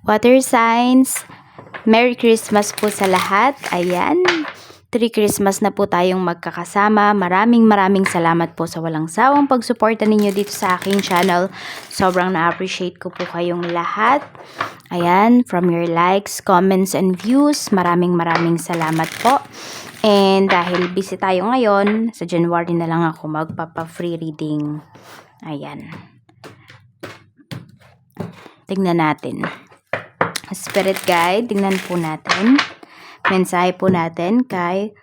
Water signs, Merry Christmas po sa lahat. Ayan, 3 Christmas na po tayong magkakasama. Maraming salamat po sa walang sawang pagsuporta ninyo dito sa aking channel. Sobrang na-appreciate ko po kayong lahat. Ayan, from your likes, comments, and views, maraming salamat po. And dahil busy tayo ngayon, sa January na lang ako magpapa-free reading. Ayan. Tingnan natin. Spirit guide, tingnan po natin. Mensahe po natin kay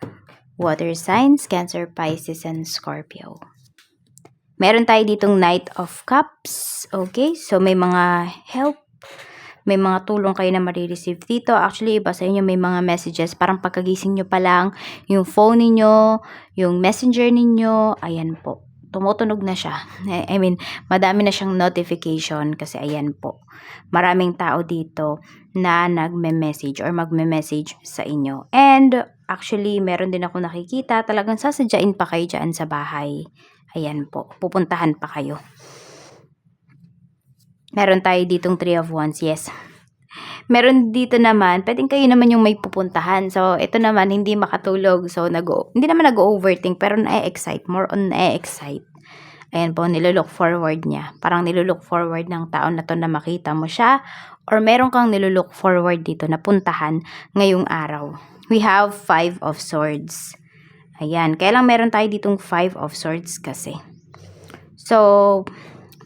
water signs, Cancer, Pisces, and Scorpio. Meron tayo ditong Knight of Cups. Okay, so may mga help, may mga tulong kayo na marireceive dito. Actually, iba sa inyo may mga messages. Parang pagkagising nyo pa lang, yung phone ninyo, yung messenger ninyo, ayan po. Tumutunog na siya. I mean, madami na siyang notification kasi ayan po. Maraming tao dito na nagme-message or magme-message sa inyo. And actually, meron din ako nakikita. Talagang sasadyain pa kayo dyan sa bahay. Ayan po. Pupuntahan pa kayo. Meron tayo ditong 3 of Wands. Yes. Meron dito naman, pwedeng kayo naman yung may pupuntahan. So, ito naman, hindi makatulog. So, hindi naman nag-overthink, pero na-excite. More on na-excite. Ayan po, nilook forward niya. Parang nilook forward ng taon na to na makita mo siya. Or meron kang nilook forward dito na puntahan ngayong araw. We have 5 of Swords. Ayan, kaya lang meron tayo ditong 5 of Swords kasi. So,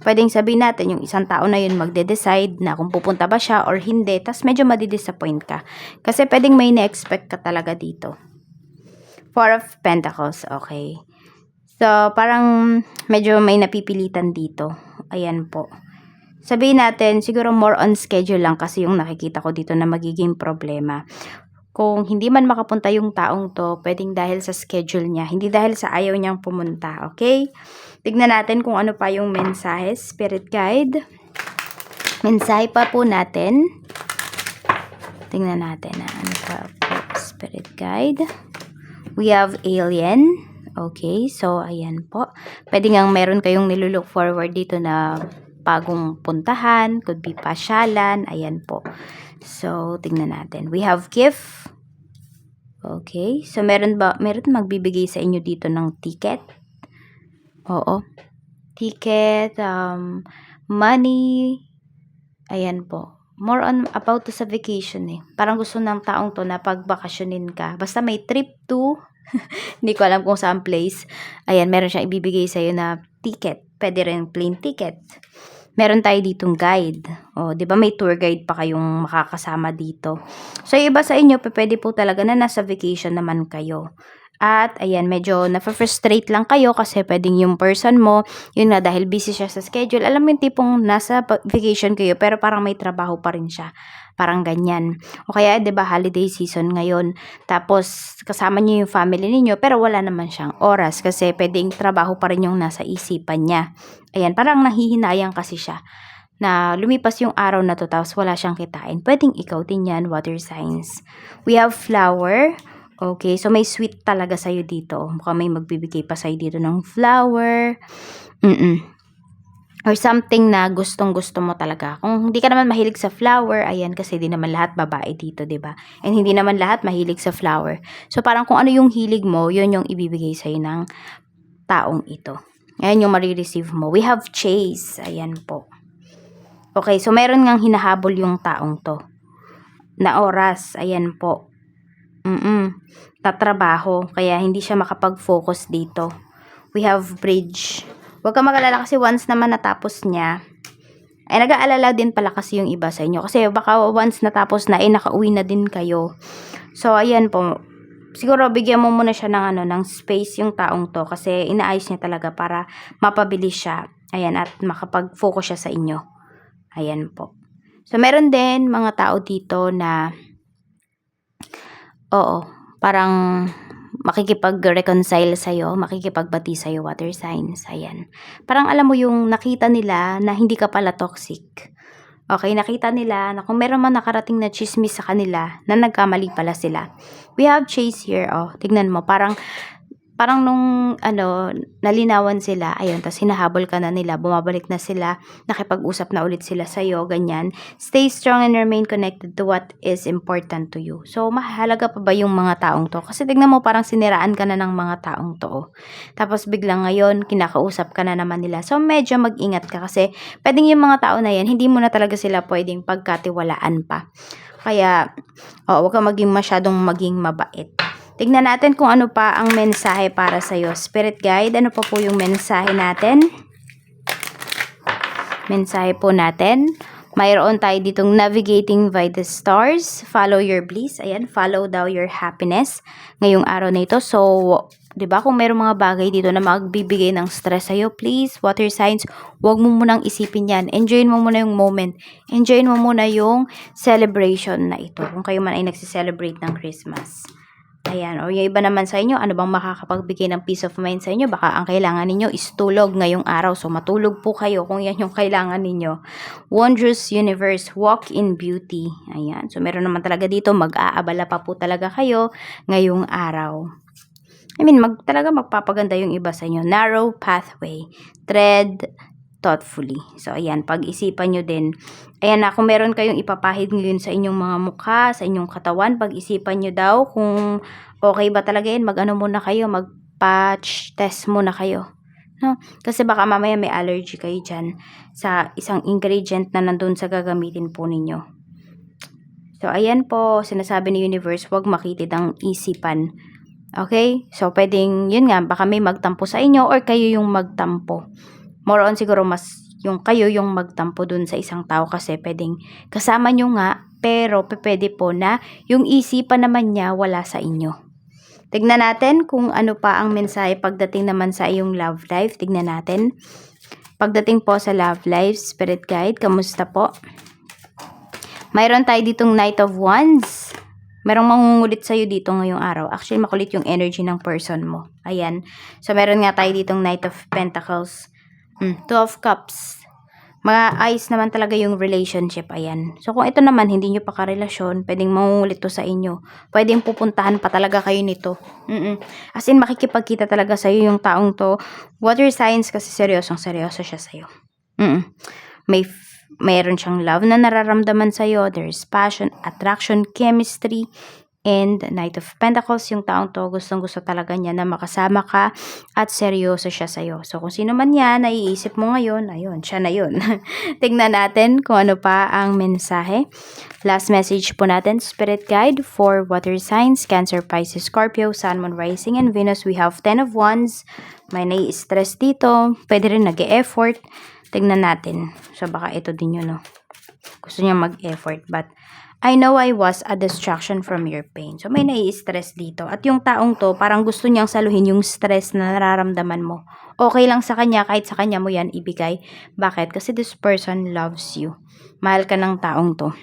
pwedeng sabihin natin yung isang tao na yun magde-decide na kung pupunta ba siya or hindi, tas medyo madidisappoint ka. Kasi pwedeng may na-expect ka talaga dito. 4 of Pentacles, okay. So, parang medyo may napipilitan dito. Ayan po. Sabihin natin, siguro more on schedule lang kasi yung nakikita ko dito na magiging problema. Kung hindi man makapunta yung taong to, pwedeng dahil sa schedule niya, hindi dahil sa ayaw niyang pumunta, okay? Tignan natin kung ano pa yung mensahe, Spirit Guide. Mensahe pa po natin. Tingnan natin ano pa po, Spirit Guide. We have Alien. Okay, so ayan po. Pwede ngang meron kayong nilook forward dito na bagong puntahan. Could be pasyalan. Ayan po. So, tingnan natin. We have Gift. Okay, so meron magbibigay sa inyo dito ng ticket? Oo. Ticket, money, ayan po. More on about to sa vacation eh. Parang gusto ng taong to na pagbakasyonin ka. Basta may trip to, hindi ko alam kung saan place. Ayan, meron siyang ibibigay sa'yo na ticket. Pwede rin plane ticket. Meron tayo ditong guide. O, di ba may tour guide pa kayong makakasama dito. So, yung iba sa inyo, pwede po talaga na nasa vacation naman kayo. At, ayan, medyo na-frustrate lang kayo kasi pwedeng yung person mo, yun nga, dahil busy siya sa schedule. Alam mo yung tipong nasa vacation kayo, pero parang may trabaho pa rin siya. Parang ganyan. O kaya, di ba, holiday season ngayon. Tapos, kasama niyo yung family niyo, pero wala naman siyang oras kasi pwedeng trabaho pa rin yung nasa isipan niya. Ayan, parang nahihinayang kasi siya na lumipas yung araw na to tapos wala siyang kitain. Pwedeng ikaw din yan, water signs. We have flower. Okay, so may sweet talaga sa'yo dito. Mukhang may magbibigay pa sa'yo dito ng flower. Or something na gustong-gusto mo talaga. Kung hindi ka naman mahilig sa flower, ayan, kasi di naman lahat babae dito, 'di ba? And hindi naman lahat mahilig sa flower. So, parang kung ano yung hilig mo, yun yung ibibigay sa'yo ng taong ito. Ayan yung marireceive mo. We have chase. Ayan po. Okay, so meron ngang hinahabol yung taong to. Na oras. Ayan po. Tatrabaho. Kaya hindi siya makapag-focus dito. We have bridge. Huwag ka mag-alala kasi once naman natapos niya, ay nag-aalala din pala kasi yung iba sa inyo. Kasi baka once natapos na, nakauwi na din kayo. So, ayan po. Siguro bigyan mo muna siya ng ng space yung taong to kasi inaayos niya talaga para mapabilis siya. Ayan, at makapag-focus siya sa inyo. Ayan po. So, meron din mga tao dito na parang makikipag-reconcile sa'yo, makikipagbati sa'yo, water signs. Ayan. Parang alam mo yung nakita nila na hindi ka pala toxic. Okay, nakita nila na kung meron man nakarating na chismis sa kanila, na nagkamali pala sila. We have chase here, tignan mo, parang parang nung nalinawan sila, ayun, tas hinahabol ka na nila, bumabalik na sila, nakipag-usap na ulit sila sa'yo, ganyan. Stay strong and remain connected to what is important to you. So, mahalaga pa ba yung mga taong to? Kasi tignan mo, parang siniraan ka na ng mga taong to. Oh. Tapos biglang ngayon, kinakausap ka na naman nila. So, medyo mag-ingat ka kasi pwedeng yung mga tao na yan, hindi mo na talaga sila pwedeng pagkatiwalaan pa. Kaya, huwag ka maging maging mabait. Tignan natin kung ano pa ang mensahe para sa'yo. Spirit guide, ano pa po yung mensahe natin? Mensahe po natin. Mayroon tayo ditong navigating by the stars. Follow your bliss. Ayan, follow daw your happiness ngayong araw na ito. So, 'di ba, kung mayroong mga bagay dito na magbibigay ng stress sa'yo, please, water signs, huwag mo munang isipin yan. Enjoyin mo muna yung moment. Enjoyin mo muna yung celebration na ito. Kung kayo man ay nagsiselebrate ng Christmas. Ayan, o yung iba naman sa inyo, ano bang makakapagbigay ng peace of mind sa inyo? Baka ang kailangan ninyo is tulog ngayong araw. So, matulog po kayo kung yan yung kailangan ninyo. Wondrous Universe, walk in beauty. Ayan, so meron naman talaga dito, mag-aabala pa po talaga kayo ngayong araw. I mean, talaga magpapaganda yung iba sa inyo. Narrow pathway, tread thoughtfully. So, ayan, pag-isipan nyo din. Ayan na, kung meron kayong ipapahid ngayon sa inyong mga mukha, sa inyong katawan, pag-isipan nyo daw kung okay ba talaga yan. Mag-ano muna kayo, mag-patch test muna kayo. No? Kasi baka mamaya may allergy kayo dyan sa isang ingredient na nandun sa gagamitin po ninyo. So, ayan po, sinasabi ni Universe, huwag makitid ang isipan. Okay? So, pwedeng, yun nga, baka may magtampo sa inyo or kayo yung magtampo. More on siguro mas yung kayo yung magtampo dun sa isang tao kasi pwedeng kasama nyo nga, pero pwede po na yung isipan naman niya wala sa inyo. Tignan natin kung ano pa ang mensahe pagdating naman sa iyong love life. Tignan natin. Pagdating po sa love life, Spirit Guide, kamusta po? Mayroon tayo ditong Knight of Wands. Merong mangungulit sa'yo dito ngayong araw. Actually, makulit yung energy ng person mo. Ayan. So, meron nga tayo ditong Knight of Pentacles. 2 of Cups. Ayos naman talaga yung relationship. Ayan. So, kung ito naman, hindi nyo pa karelasyon, pwedeng mangungulit to sa inyo. Pwedeng pupuntahan pa talaga kayo nito. As in, makikipagkita talaga sa'yo yung taong to. Water signs kasi seryosong seryoso siya sa'yo. Mayroon siyang love na nararamdaman sa'yo. There's passion, attraction, chemistry, and Knight of Pentacles. Yung taong to, gustong-gusto talaga niya na makasama ka at seryoso siya sa'yo. So, kung sino man yan, naiisip mo ngayon, ayun, siya na yun. Tingnan natin kung ano pa ang mensahe. Last message po natin, Spirit Guide for water signs, Cancer, Pisces, Scorpio, Sun, Moon, Rising, and Venus. We have 10 of Wands. May nai-stress dito. Pwede rin nag-e-effort. Tingnan natin. So, baka ito din yun, no? Gusto niya mag-effort, but I know I was a distraction from your pain. So, may nai-stress dito. At yung taong to, parang gusto niyang saluhin yung stress na nararamdaman mo. Okay lang sa kanya, kahit sa kanya mo yan ibigay. Bakit? Kasi this person loves you. Mahal ka ng taong to.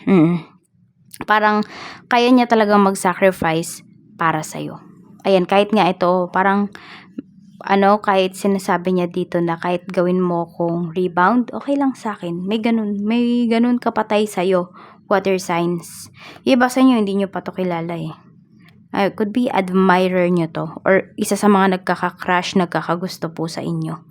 Parang, kaya niya talagang mag-sacrifice para sa'yo. Ayan, kahit nga ito, parang, kahit sinasabi niya dito na kahit gawin mo kung rebound, okay lang sa akin. May ganun kapatay sa'yo. Water signs. Iba sa inyo, hindi nyo pa to kilala eh. Could be admirer nyo to. Or isa sa mga nagkaka-crush, nagkakagusto po sa inyo.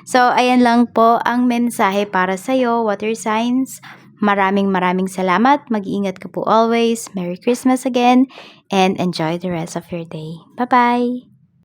So, ayan lang po ang mensahe para sa'yo, water signs. Maraming salamat. Mag-iingat ka po always. Merry Christmas again. And enjoy the rest of your day. Bye-bye!